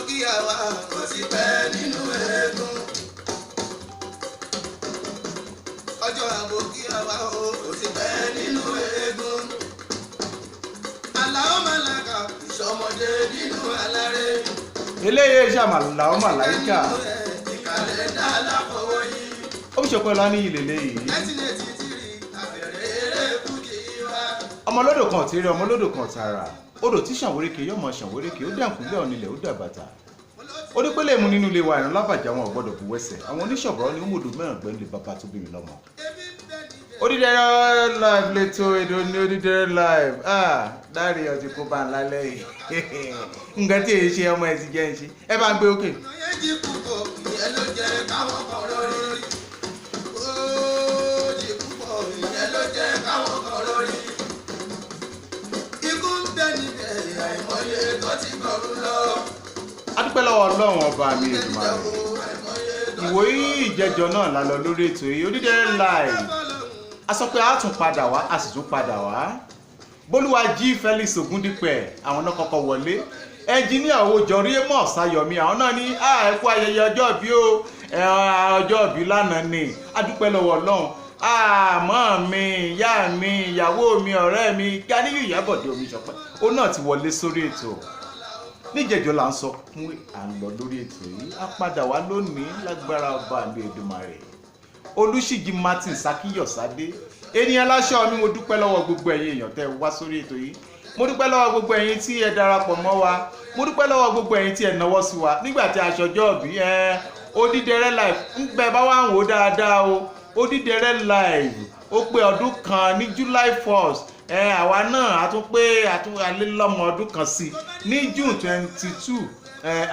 kíyàwó kò sí pẹ́ nínú eégún. ọjọ́ àbò kíyàwó kò sí pẹ́ nínú eégún. Àlàó Màláíkà ìṣọmọdé nínú aláré. eléyè ṣàmàlàó màláíkà. ìkàlẹ̀ dá láfọwọ́ yìí. ó fi ṣọpẹ́ lọ́ní ìlélẹ́ yìí. ọmọlódò kan ti rí ọmọlódò kan tààrà odò tí ṣàwórékè yọmọ ṣàwórékè ó dẹ̀kúnlẹ̀ ọ̀nilẹ̀ ó dàbàtà ó ní pélé mu nínú ilé wa ìrún lábàjá wọn ò gbọ́dọ̀ bu wẹ́sẹ̀ àwọn oníṣọ̀bọ̀rọ̀ ni ó mòdò mẹ́rin gbẹ́ni lè bàbá tó bí mi lọ́mọ. Odidẹrẹ́ live lẹ́tọ̀ èdè ní Odidẹrẹ́ live dárí ọtí kó bá ń lálẹ́ yìí nǹkan tí èyí ṣe ọmọ ẹ̀ ti jẹ́ ń ṣe ẹ bá ń gbé òkè. adúpẹ́ lọ́wọ́ Ọlọ́run ọba mi Èdùmàrè ìwòyí ìjẹjọ náà la lọ lórí ètò yìí Odidẹrẹ́ live a sọ pé a tún padà wá a sì tún padà wá Bólúwàjí Felix Ògúndípẹ̀ àwọn náà kọ́kọ́ wọlé ẹnjìníà Owójọrí Amos Ayọ̀mí àwọn náà ní ẹ kú ayẹyẹ ọjọ́ ìbí o ọjọ́ ìbí lánàá ni adúpẹ́ lọ́wọ́ Ọlọ́run àmọ́ mi ìyá mi ìyàwó mi ọ̀rẹ́ mi Ganiyu Ìyábọ̀dé Omíṣọpẹ́ ó náà ti wọlé sórí ètò níjẹ̀jọ́ là ń sọ fún à ń lọ lórí ètò yìí a padà wá lónìí lágbára ọba àlè Èdùmàrè Olúṣìjí Martin Sakíyọ̀sádé ènìyàn láṣọ mi mo dúpẹ́ lọ́wọ́ gbogbo ẹ̀yin èèyàn tẹ́ wá sórí ètò yìí mo dúpẹ́ lọ́wọ́ gbogbo ẹ̀yin tí ẹ darapọ̀ mọ́ wa mo dúpẹ́ lọ́wọ́ gbogbo ẹ̀yin tí ẹ náwó sí wa nígbà tí aṣọjọ́ òbí Odidẹrẹ́ live ń gbẹ bá wà ń wò dáadáa o Odidẹrẹ́ live ó pé ọdún kan ní July 1st àwa náà a tún pé alélọ́mọ ọdún kan sí ní June 22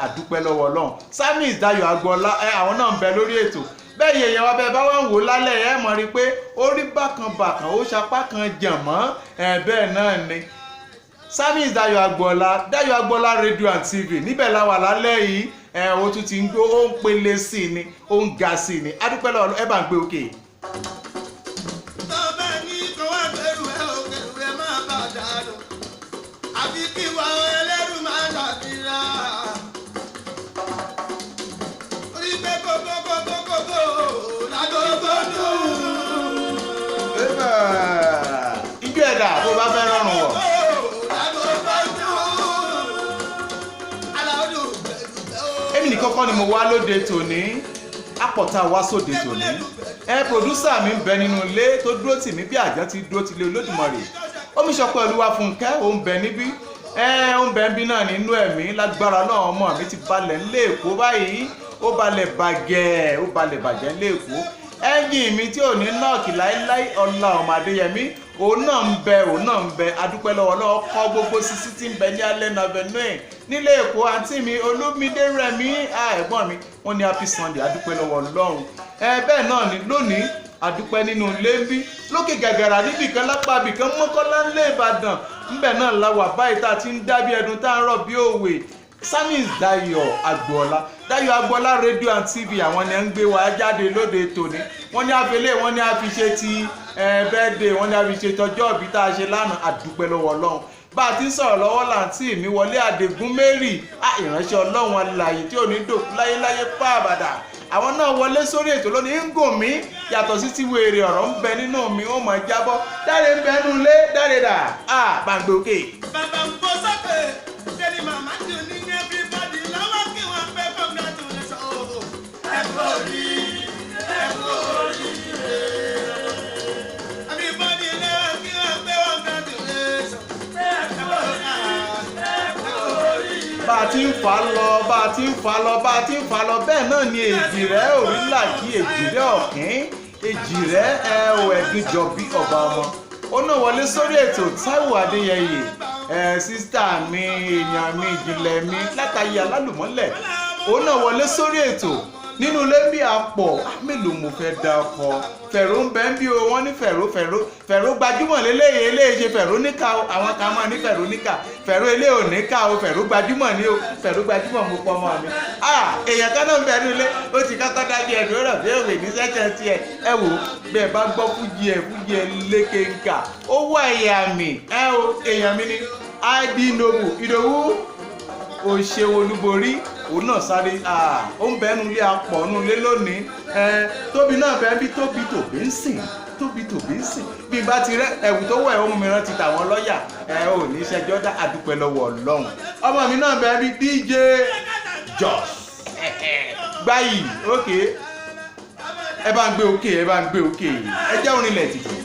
àdúpẹ́ lọ́wọ́ Ọlọ́run Samis Dayo Agboola àwọn náà ń bẹ lórí ètò bẹ́ẹ̀ yẹ̀yẹ̀ wa bẹ́ẹ̀ bá wà ń wò lálẹ́ ẹ̀ mọ̀ rí pé ó rí bákan ó sapá kan jẹ̀mọ́ bẹ́ẹ̀ náà ni Samis Dayo Agboola Radio and TV níbẹ̀ la wà lálẹ́ yìí ó tún ti ń gbé ó ń pele sí i ni ó ń ga sí i ni adúpẹ́ lọ́wọ́ ẹ bá ń gbé òkè. Ijú ẹ̀dá bó bá fẹ́ rọrùn wọ̀. Èmi nìkan kọ́ ni mo wá lóde tòní àpọ̀tá wá sóde tòní pòdúsà mi ń bẹ nínú ilé tó dúró tì mí bí àjọ ti dúró ti lé Olódùmarè Omíṣọpẹ́ Olúwafúnkẹ́ ó ń bẹ níbí ó ń bẹ níbí náà nínú ẹ̀mí lágbára náà ọmọ mi ti balẹ̀ ńlé Èkó báyìí ó balẹ̀ bàjẹ́ ńlé Èkó ẹ̀yìn mi tí ò ní nọ́ọ̀kì láíláí Ọlá ọmọ Adéyẹmí òun náà ń bẹ adúpẹ́ lọ́wọ́ kọ́ gbogbo sisi tí ń bẹ ní Allen Avenue nílé Èkó àǹtí mi Olúmídé Rẹ̀mí ẹ̀gbọ́n mi wọ́n ní happy Sunday adúpẹ́ lọ́wọ́ Ọlọ́run bẹ́ẹ̀ náà ni lónìí adúpẹ́ nínú ilé ń bí lókè gàgàrà níbìkan lápá ibìkan Mọ́kọ́lá ńlẹ̀ Ìbàdàn ńbẹ̀ náà la wà báyìí tá a ti ń dábí ẹdun tá a ń rọ̀ bí òwe Samis Dayo Agboola Radio and TV àwọn ni ń gbé wa jáde lóde tòní wọ́n ní àfẹlẹ́ wọ́n ní àfiṣe ti birthday wọ́n ní àfiṣe tọjọ́ ìbí tá a ṣe lánàá àdúpẹ́ lọ́wọ́ Ọlọ́run bá a ti ń sọ̀rọ̀ lọ́wọ́ làǹtí mi Wọlé Àdègún Mary ìránṣẹ́ Ọlọ́run alààyè tí ò ní dòkú láyéláyé pààbàdà àwọn náà wọlé sórí ètò lónìí ń gùn mí yàtọ̀ sí ti wèrè ọ̀rọ̀ ń bẹ nínú mi ó mọ̀ jábọ́ dáre ń bẹ nínú ilé dáre dà gbàgbé òkè. bàbá ń bọ́ sọ́kè ṣé ni màmá ti ní everybody lọ́wọ́ kí wọ́n pẹ́ congratulations ẹ̀kọ́ rí everybody lọ́wọ́ kí wọ́n pẹ́ congratulations bá a ti ń fà lọ bẹ́ẹ̀ náà ni Èjìrẹ́ òrìlà kí Èjìrẹ́ ọ̀kín Èjìrẹ́ ẹ̀dùn jọ̀bí ọba ọmọ ó náà wọlé sórí ètò Táíwò Adéyẹyè sísítà mi èèyàn mi ìjìnlẹ̀ mi látàyè alálùmọ́lẹ̀ ó náà wọlé sórí ètò nínú ilé bí àpọ̀ mélòó mo fẹ́ da ọkọ fẹ̀rọ ń bẹ́ ń bí o wọ́n ní fẹ̀rọ gbajúmọ̀ léléyè eléyè ṣe fẹ̀rọ níkà o àwọn kan máa ní fẹ̀rọ níkà fẹ̀rọ ilé ò níkà o fẹ̀rọ gbajúmọ̀ ní o fẹ̀rọ gbajúmọ̀ mo pọ̀ mọ́ mi. èèyàn kan náà ń bẹ nílé ó ti kọ́kọ́ dájú ẹ̀dùn rẹ̀ bí òwe ní sẹ́sẹ̀ tiẹ̀ ẹ wò bẹ́ẹ̀ bá gbọ́ fújì ẹ̀ lékè nkà ó wà ẹ̀yà mi èèyàn mi ní ID Noble Ìdòwú Òṣèwọlúborí òun náà sáré ó ń bẹ́nu ilé apọ̀ nù lé lónìí tóbi náà bẹ́ẹ̀ bí tóbi tòbí ń sìn bí bá ti rẹ ẹ̀wù tó wọ̀ ẹ̀ ọmọ mi rántí tàwọn lọ́ọ̀yà ò ní ṣẹjọ́ dá àdúpẹ́ lọ́wọ́ Ọlọ́run ọmọ mi náà bẹ́ẹ̀ bí DJ Josh gbáyì ókè ẹ bá ń gbé òkè ẹ jẹ́ orin ilẹ̀ tìtì.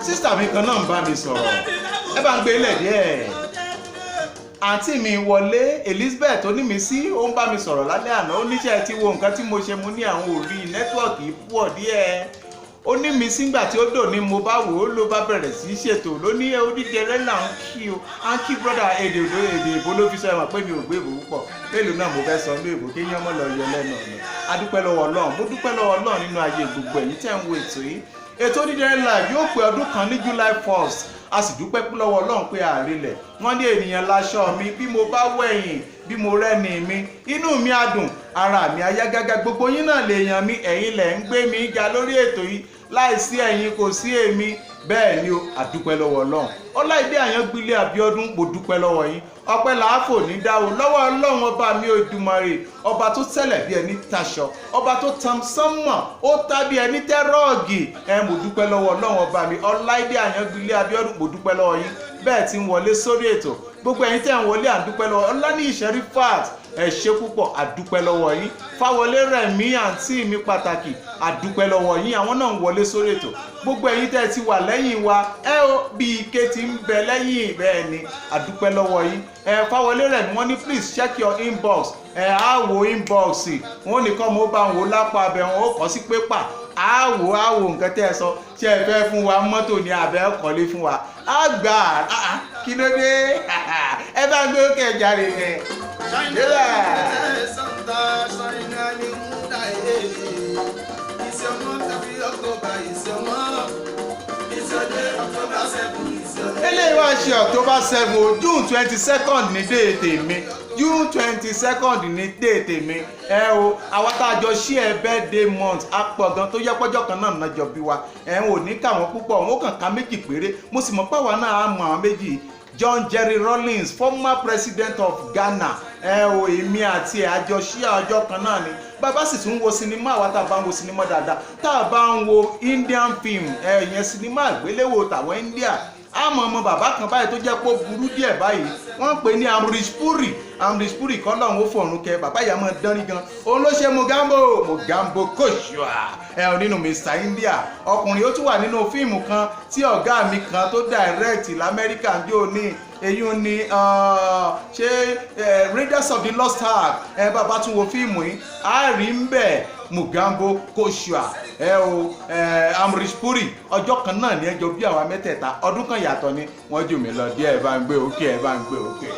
Sísítà mi kan náà ń bá mi sọ̀rọ̀ ẹ bá ń gbé ilẹ̀ díẹ̀ àǹtí mi wọlé Elizabeth ó ní mi sí ó ń bá mi sọ̀rọ̀ lálẹ́ àná ó níṣẹ́ ti wo nǹkan tí mo ṣe mo ní àwọn òrí nẹ́tíwọ̀kì pọ̀ díẹ̀ ó ní mi sígbà tí ó dò ní mo bá wò ó ló bá bẹ̀rẹ̀ sí í ṣètò ló ní onídẹrẹ́ là ń kí o à ń kí brọ́dà èdè ìbò ló fi sọ ẹ̀wọ̀n pé mi ò gbé ìbò púpọ̀ mélòó náà mo fẹ́ sọ ní ìbò kí yán mọ́ lọ yọ lẹ́nu ọ̀nà adúpẹ́ lọ́wọ́ Ọlọ́run mo dúpẹ́ lọ́wọ́ Ọlọ́run nínú ayé gbogbo ẹ̀yin tẹ́ ń wo ètò yìí ètò Odidẹrẹ́ Live yóò pé ọdún kan ní July 1st a sì dúpẹ́ lọ́wọ́ Ọlọ́run pé àrílẹ̀ wọ́n ní ènìyàn láṣọ mi bí mo bá wẹ̀yìn bí mo rẹ́ni mi inú mi á dùn ara mi á yá gágá gbogbo yín náà lèèyàn mi ẹ̀yin lẹ̀ ń gbé mi ga lórí ètò yìí láìsí ẹ̀yin kò sí èmi bẹ́ẹ̀ ni o àdúpẹ́ lọ́wọ́ Ọlọ́run Ọláìdé Àyàngbílé Abíọ́dún mo dúpẹ́ lọ́wọ́ yín ọpẹ́ làáfò ní dáwò lọ́wọ́ Ọlọ́run ọba mi Olódùmarè ọba tó tẹ́lẹ̀ bí ẹni taṣọ ọba tó tan sánmọ̀ ó tá bí ẹni tẹ́ rọ́ọ̀gì mo dúpẹ́ lọ́wọ́ Ọlọ́run ọba mi Ọláìdé Àyàngbílé Abíọ́dún mo dúpẹ́ lọ́wọ́ yín bẹ́ẹ̀ tí ń wọlé sórí ètò gbogbo ẹ̀yin tẹ́ ń wọlé àdúpẹ́ lọ́wọ́ Ọláníyì Sherifat ẹ ṣé púpọ̀ àdúpẹ́ lọ́wọ́ yín Fáwọlé Rẹ̀mí àǹtí mi pàtàkì àdúpẹ́ lọ́wọ́ yín àwọn náà ń wọlé sórí ètò gbogbo ẹ̀yin tẹ́ ti wà lẹ́yìn wa ó bí ike ti ń bẹ lẹ́yìn bẹ́ẹ̀ ni àdúpẹ́ lọ́wọ́ yín Fáwọlé Rẹ̀mí wọ́n ní please check your inbox á wo inbox wọn nìkan mo bá wọn lápá abẹ wọn ó kọ́ sí pépà á wò nǹkan tẹ́ ẹ sọ ṣé ẹ fẹ́ fún wa mọ́tò ní abẹ́ ọkọ̀lé fún wa á gbà kí ló dé ẹ bá ń gbé òkè jáde rẹ. eléyìí wá ṣe October 7 June 22nd ní déètè mi June 22nd ní déètè mi o àwọn tá a jọ ṣí birthday month apọ̀ gan tó yẹ pọ́jọ́ kan náà náà jọ bí wa ò ní káwọn púpọ̀ wọn ó kàn ká méjì péré mo sì mọ̀ páwa náà á mọ àwọn méjì John Jerry Rawlings former president of Ghana èmi àti àjọ ṣí ọjọ́ kan náà ni bàbá sì tún wo sinimá àwa tá a bá ń wo sinimá dáadáa tá a bá ń wo Indian film ìyẹn sinimá àgbéléwò tàwọn India àmọ́ ọmọ bàbá kan báyìí tó jẹ́ pé ó burú díẹ̀ báyìí wọ́n pè ní Amrish Puri kọ́ lọ́hún ó fọ̀run kẹ bàbá ìyá máa dánrí gan òun ló ṣe Mogambo Koshua nínú Mr India ọkùnrin ó tún wà nínú fíìmù kan tí ọ̀gá mi kan tó direct l'Amẹ́ríkà ń jó ní èyí ni ṣe Raiders of the Lost Ark bàbá tún wo fíìmù yìí á rí ń bẹ̀ Mogambo Koshua Amrish Puri ọjọ́ kan náà ní ẹjọ́ bí àwa mẹ́tẹ̀ẹ̀ta ọdún kan yàtọ̀ ni wọ́n jù mí lọ díẹ̀ ẹ bá ń gbé òkè ẹ bá ń gbé òkè.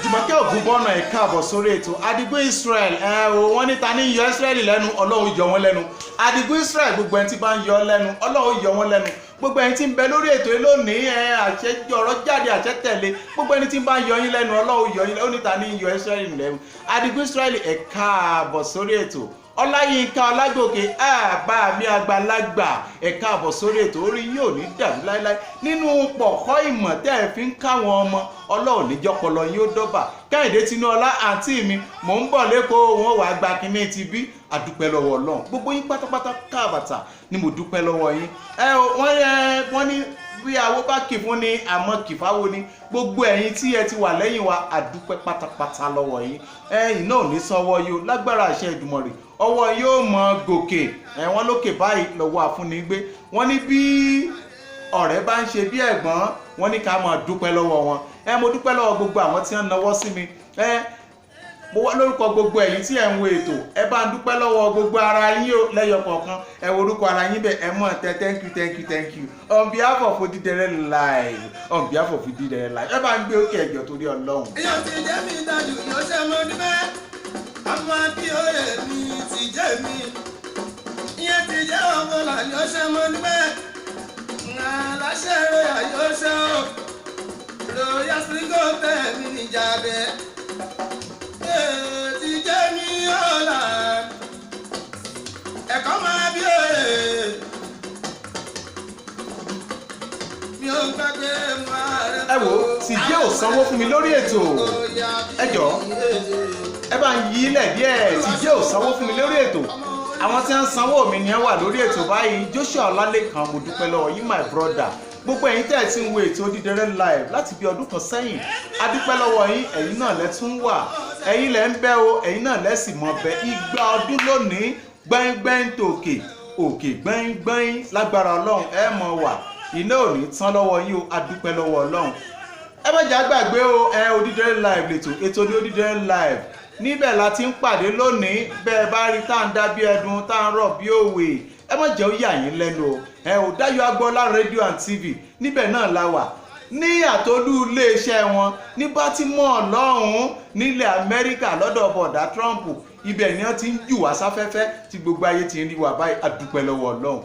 Jùmọ̀kẹ́ Ògúnbọ́nà ẹ káàbọ̀ sórí ètò Àdìgún Israel wọ́n ní ta ní yọ Israel lẹ́nu Ọlọ́run yọ wọ́n lẹ́nu Àdìgún Israel gbogbo ẹni tí bá ń yọ lẹ́nu Ọlọ́run yọ wọ́n lẹ́nu gbogbo ẹni tí ń bẹ lórí ètò yìí lónìí àṣẹ ọ̀rọ̀ jáde àṣẹ tẹ̀lé gbogbo ẹni tí ń bá ń yọ yín lẹ́nu Ọlọ́run yọ yín lẹ́nu ó ní ta ní yọ Israel lẹ́nu Àdìgún Israel ẹ káàbọ̀ sórí ètò Ọláyínká Ọlágòkè àbá mi àgbàlagbà ẹ̀ka àbọ̀ sórí ètò orí yóò ní dàrú láíláí nínú pọ̀kọ́ ìmọ̀ tẹ́ ẹ fi ń káwọn ọmọ ọlọ́run níjọpọlọ yín ó dọ́bà. Kẹ́hìndé Tinúọlá àǹtí mi mò ń bọ̀ lẹ́kọ̀ọ́ wọn wàá gba kíní ti bí àdúpẹ́ lọ́wọ́ ọlọ́run gbogbo yín pátápátá káàbàtà ni mo dúpẹ́ lọ́wọ́ yín. Wọ́n ní bí àwo bá kì fún ni àmọ́ kì fáwo ni gbogbo ẹ̀yin tí ẹ ti wà lẹ́yìn wa àdúpẹ́ pátápátá lọ́wọ́ yín. Ẹ̀yin náà ò ní sanwó yóò lágbára àṣẹ Èdùmàrè ọwọ́ yóò mọ gòkè wọ́n lókè báyìí lọ́wọ́ àfúnni gbé. Wọ́n ní bí ọ̀rẹ́ bá ń ṣe bí ẹ̀gbọ́n wọ́n ní ká máa dúpẹ́ lọ́wọ́ wọn. Mo dúpẹ́ lọ́wọ́ gbogbo àwọn tí wọ́n nawọ́ sí mi. Mo wá lórúkọ gbogbo ẹ̀yin tí ẹ ń wo ètò ẹ bá ń dúpẹ́ lọ́wọ́ gbogbo ara yín o lẹ́yọ kọ̀ọ̀kan ẹ wo orúkọ ara yín bẹ́ẹ̀ ẹ mọ̀ thank you on behalf of Odidere Live ẹ bá ń gbé òkè ẹ̀jọ̀ torí Ọlọ́run. èèyàn ti jẹ́ mi dájú yóò ṣe mo dúpẹ́ ọmọ bí òye mi ti jẹ́ mi ìyẹn ti jẹ́ ọmọ là yóò ṣe mo dúpẹ́ aláṣẹ ròyà yóò ṣe o ròyà síngò tẹ̀ mí níjà bẹ́ẹ̀. Ti jẹ́ mi ọ̀la ẹ̀kọ́ máa bí òye mi ò gbàgbé máa rẹ̀. Ẹ wo Tìjẹ́ ò sanwó fún mi lórí ètò ẹ jọ̀ọ́ ẹ bá ń yí ilẹ̀ díẹ̀ Tìjẹ́ ò sanwó fún mi lórí ètò àwọn tí wọ́n ń sanwó mi ni wọ́n wà lórí ètò báyìí. Joshua Ọlálékan mo dúpẹ́ lọ́wọ́ yín my brother gbogbo ẹ̀yin tẹ́ ẹ ti ń wo ètò Odidere Live láti bí ọdún kan sẹ́yìn a dúpẹ́ lọ́wọ́ yín ẹ̀yin náà lẹ tún wà ẹ̀yin lẹ ń bẹ o ẹ̀yin náà lẹ sì mọ bẹ igba ọdún lónìí gbẹ́ngbẹ́ng tòkè òkè gbẹ́ngbẹ́ng lágbára Ọlọ́run ẹ mọ wà iná ò ní tán lọ́wọ́ yín o a dúpẹ́ lọ́wọ́ Ọlọ́run. Ẹ má jà gbàgbé o Odidere Live lètò ètò ní Odidere Live níbẹ̀ la ti ń pàdé lónìí bẹ́ẹ̀ bá rí tá à ń dá bí ẹdun tá à ń rọ̀ bí òwe ẹ má jẹ́ ó yà yín lẹ́nu o Dayo Agboola Radio and TV níbẹ̀ náà la wà ní àtolú iléeṣẹ́ wọn ní Baltimore lọ́hùn-ún nílẹ̀ Amẹ́ríkà lọ́dọ̀ bọ̀dá Trump ibẹ̀ ni wọ́n ti ń jù wá sáfẹ́fẹ́ tí gbogbo ayé ti ń rí wa báyìí àdúpẹ́ lọ́wọ́ Ọlọ́run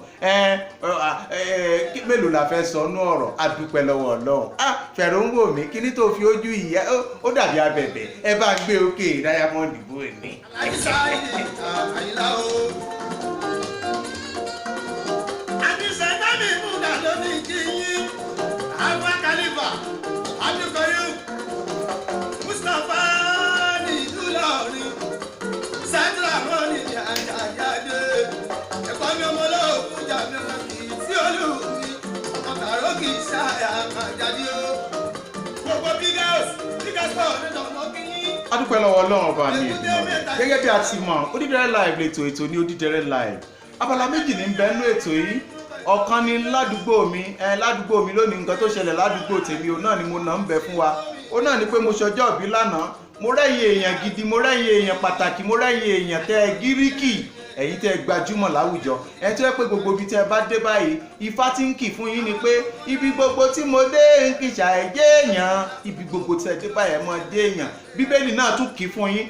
mélòó la fẹ́ sọ nú ọ̀rọ̀ àdúpẹ́ lọ́wọ́ Ọlọ́run fẹ̀rẹ̀ ń wò mí kíní tó fi ojú ìyá ó dàbí abẹ̀bẹ̀ ẹ bá gbé òkè Diamond bò ní. àyíṣà àyílá o. àdìsẹ́ dábì múdà ló ní kí yín Alfa Khalifa Abdulkoyum Mustapha ní ìlú Ìlọrin Sandra mọ́ni ní àjàjáde ẹ̀kọ́ mi ọmọ olóògùn jàmí ọmọ kì í sí olùmí ọ̀tàrọ̀ kì í ṣàyà àjàdí o gbogbo biggest store nínú ọmọ kí yín. A dúpẹ́ lọ́wọ́ Ọlọ́run ọba mi Èdùmàrè gẹ́gẹ́ bí a ti mọ̀ Odidere Live lètò ní Odidere Live abala méjì ní bẹ́ẹ̀nú ètò yìí ọ̀kan ni ládùúgbò mi lónìí nǹkan tó ṣẹlẹ̀ ládùúgbò tèmi òun náà ni mo nà ń bẹ fún wa òun náà ni pé mo ṣọjọ́ ìbí lánàá mo rẹ́yìn èèyàn gidi mo rẹ́yìn èèyàn pàtàkì mo rẹ́yìn èèyàn tẹ́ ẹ gíríkì ẹ̀yin tẹ́ ẹ gbajúmọ̀ láwùjọ ẹ tó yẹ pé gbogbo ibi tẹ́ ẹ bá dé báyìí ifá tí ń kì fún yín ni pé ibi gbogbo tí mo dé ń kìṣà ẹ jẹ́ èèyàn ibi gbogbo tí ẹ dé báyìí ẹ mọ dé èèyàn bíbélì náà tún kì fún yín